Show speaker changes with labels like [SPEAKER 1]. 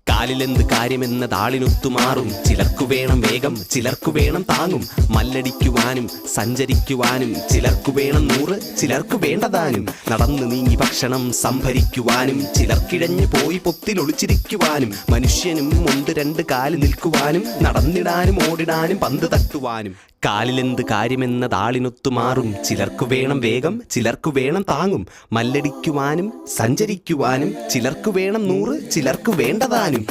[SPEAKER 1] കാലിലെന്ത് കാര്യമെന്നതാളിനൊത്തു മാറും. ചിലർക്കു വേണം വേഗം, ചിലർക്കു വേണം താങ്ങും. മല്ലടിക്കുവാനും സഞ്ചരിക്കുവാനും ചിലർക്കു വേണം 100, ചിലർക്കു വേണ്ടതാനും. നടന്നു നീങ്ങി ഭക്ഷണം സംഭരിക്കുവാനും ചിലർക്കിഴഞ്ഞു പോയി പൊത്തിലൊളിച്ചിരിക്കുവാനും. മനുഷ്യനും ഉണ്ട് 2 കാല് നിൽക്കുവാനും നടന്നിടാനും ഓടിടാനും പന്ത് തട്ടുവാനും. കാലിലെന്ത് കാര്യമെന്നതാളിനൊത്തു മാറും. ചിലർക്കു വേണം വേഗം, ചിലർക്കു വേണം താങ്ങും. മല്ലടിക്കുവാനും സഞ്ചരിക്കുവാനും ചിലർക്കു വേണം 100, ചിലർക്കു വേണ്ടതാനും.